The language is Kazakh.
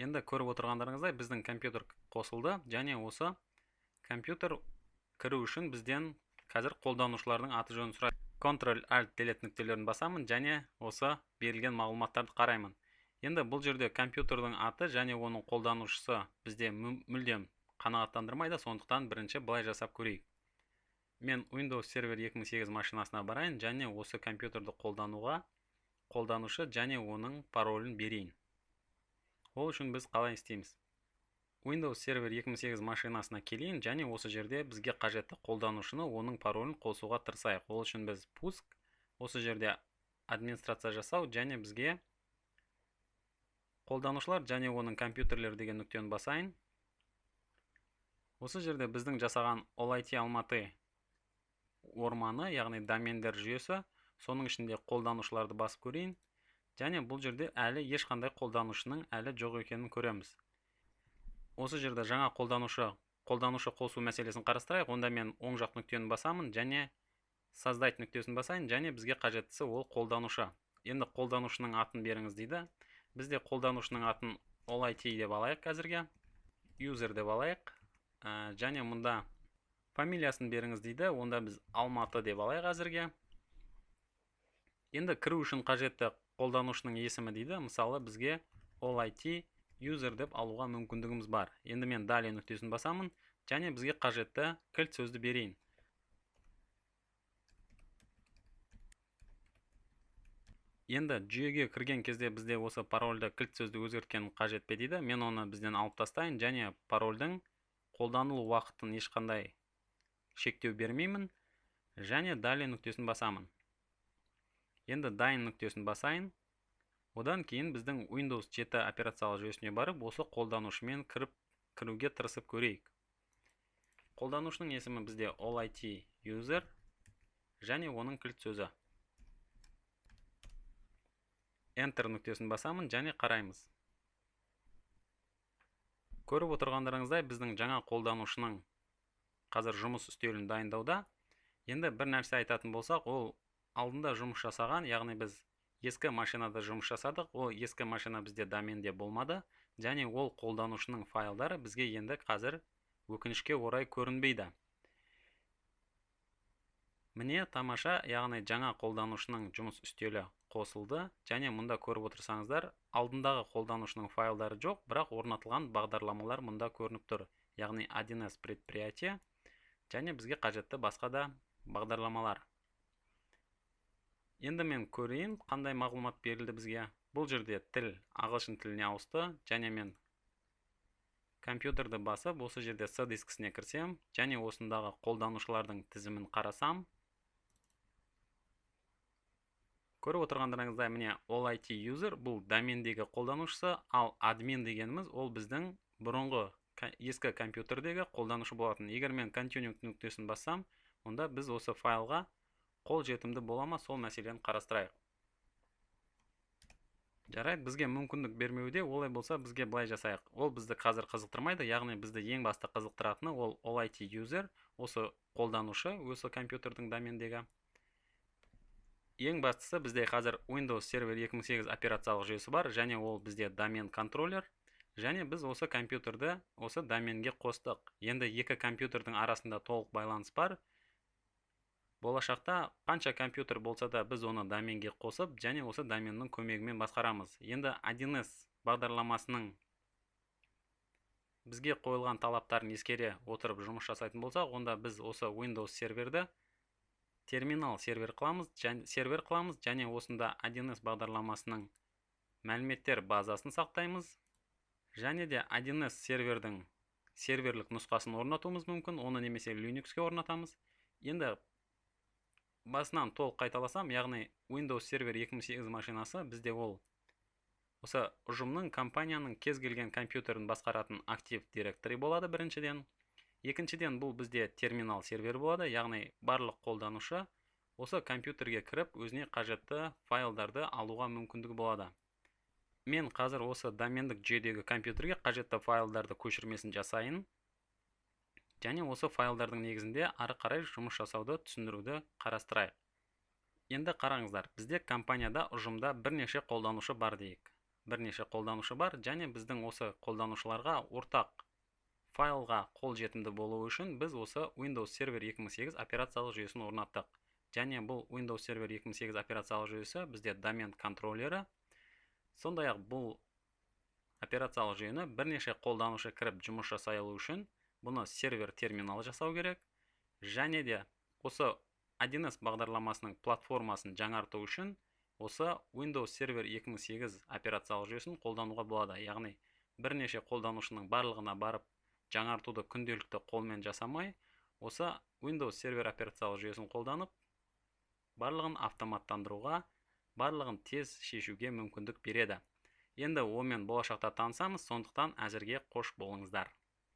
Енді көріп отырғандарыңыздай біздің компьютер қосылды, және осы компьютер кіру үшін бізден қазір қолданушылардың аты жөнін сұрайды. Ctrl-Alt-Delete нүктелерін басамын және осы берілген мағлұматтарды қараймын. Енді бұл жерде компьютердің аты және оның қолданушысы бізде мүлдем қанағаттандырмайды, сондықтан бірінші былай жасап көрейік. Мен Windows Server 2008 машинасына барайын және осы компьютерді қолдануға қолданушы және оның паролін берейін. Ол үшін біз қалай істейміз? Windows Server 2008 машинасына келейін және осы жерде бізге қажетті қолданушыны оның паролін қосуға тырысайық. Ол үшін біз пуск, осы жерде администрация жасау және бізге қолданушылар және оның компьютерлер деген нүктені басайын. Осы жерде біздің жасаған OLIT Алматы орманы, яғни домендер жүйесі, соның ішінде қолданушыларды басып көрейін. Және бұл жерде әлі ешқандай қолданушының әлі жоқ екенін көреміз. Осы жерде жаңа қолданушы қосу мәселесін қарастырайық. Онда мен оң жақ нүктені басамын және создать нүктесін басайын және бізге қажеттісі ол қолданушы. Енді қолданушының атын беріңіз дейді. Бізде қолданушының атын OLIT деп алайық әзірге. User деп алайық. Және мұнда фамилиясын беріңіз дейді. Онда біз Алматы деп алайық әзірге. Енді кіру үшін қажетті қолданушының есімі дейді. Мысалы бізге OLIT User деп алуға мүмкіндігіміз бар. Енді мен Далее нүктесін басамын және бізге қажетті кілт сөзді берейін. Енді жүйеге кірген кезде бізде осы парольді кілт сөзді өзгерткен қажет пе дейді. Мен оны бізден алып тастайын және парольдің қолданылу уақытын ешқандай шектеу бермеймін және Далее нүктесін басамын. Енді дайын нүктесін басайын. Одан кейін біздің Windows 7 операциялық жүйесіне барып, осы қолданушымен кіруге тырысып көрейік. Қолданушының есімі бізде OLIT User және оның кілт сөзі. Enter нүктесін басамын және қараймыз. Көріп отырғандарыңыздай біздің жаңа қолданушының қазір жұмыс үстелін дайындауда. Енді бір нәрсе айтатын болсақ, ол алдында жұмыс жасаған, яғни біз ескі машинада жұмыс жасадық, ол ескі машина бізде доменде болмады, және ол қолданушының файлдары бізге енді қазір өкінішке орай көрінбейді. Міне тамаша, яғни жаңа қолданушының жұмыс үстелі қосылды, және мұнда көріп отырсаңыздар, алдындағы қолданушының файлдары жоқ, бірақ орнатылған бағдарламалар мұнда көрініп тұр. Яғни 1С предприятие, және бізге қажетті басқа да бағдарламалар. Енді мен көрейін, қандай мағлұмат берілді бізге. Бұл жерде тіл ағылшын тіліне ауысты, және мен компьютерді басып, осы жерде C дискісіне кірсем, және осындағы қолданушылардың тізімін қарасам. Көріп отырғандарыңыздай, міне OLIT User бұл домендегі қолданушысы, ал админ дегеніміз ол біздің бұрынғы ескі компьютердегі қолданушы болатын. Егер мен Continue нүктесін бассам, онда біз осы файлға қол жетімді бола ма, сол мәселені қарастырайық. Жарайды, бізге мүмкіндік бермеуде, олай болса бізге былай жасайық. Ол бізді қазір қызықтырмайды, яғни бізді ең басты қызықтыратыны ол OLIT User, осы қолданушы, осы компьютердің домендегі. Ең бастысы бізде қазір Windows Server 2008 операциялық жүйесі бар, және ол бізде домен контроллер, және біз осы компьютерді осы доменге қостық. Енді екі компьютердің арасында толық байланыс бар. Болашақта қанша компьютер болса да біз оны доменге қосып, және осы доменнің көмегімен басқарамыз. Енді 1С бағдарламасының бізге қойылған талаптарын ескере отырып жұмыс жасайтын болсақ, онда біз осы Windows серверді терминал сервер қыламыз, және осында 1С бағдарламасының мәліметтер базасын сақтаймыз. Және де 1С сервердің серверлік нұсқасын орнатуымыз мүмкін, оны немесе Linuxке орнатамыз. Енді басынан толық қайталасам, яғни Windows Server 2008 машинасы бізде ол осы ұжымның, компанияның кез келген компьютерін басқаратын актив директори болады біріншіден. Екіншіден бұл бізде терминал сервер болады, яғни барлық қолданушы осы компьютерге кіріп өзіне қажетті файлдарды алуға мүмкіндігі болады. Мен қазір осы домендік жүйедегі компьютерге қажетті файлдарды көшірмесін жасайын. Және осы файлдардың негізінде ары қарай жұмыс жасауды түсіндіруді қарастырайық. Енді қараңыздар, бізде компанияда ұжымда бірнеше қолданушы бар дейік. бірнеше қолданушы бар, және біздің осы қолданушыларға ортақ файлға қол жетімді болуы үшін біз осы Windows Server 2008 операциялық жүйесін орнаттық. Және бұл Windows Server 2008 операциялық жүйесі бізде домен контроллері. Сондай-ақ бұл операциялық жүйені бірнеше қолданушы кіріп жұмыс жасай алу үшін бұны сервер терминал жасау керек. Және де осы 1С бағдарламасының платформасын жаңарту үшін осы Windows Server 2008 операциялық жүйесін қолдануға болады. Яғни бірнеше қолданушының барлығына барып жаңартуды күнделікті қолмен жасамай, осы Windows Server операциялық жүйесін қолданып, барлығын автоматтандыруға, барлығын тез шешуге мүмкіндік береді. Енді онымен болашақта танысамыз, сондықтан әзірге қош болыңыздар.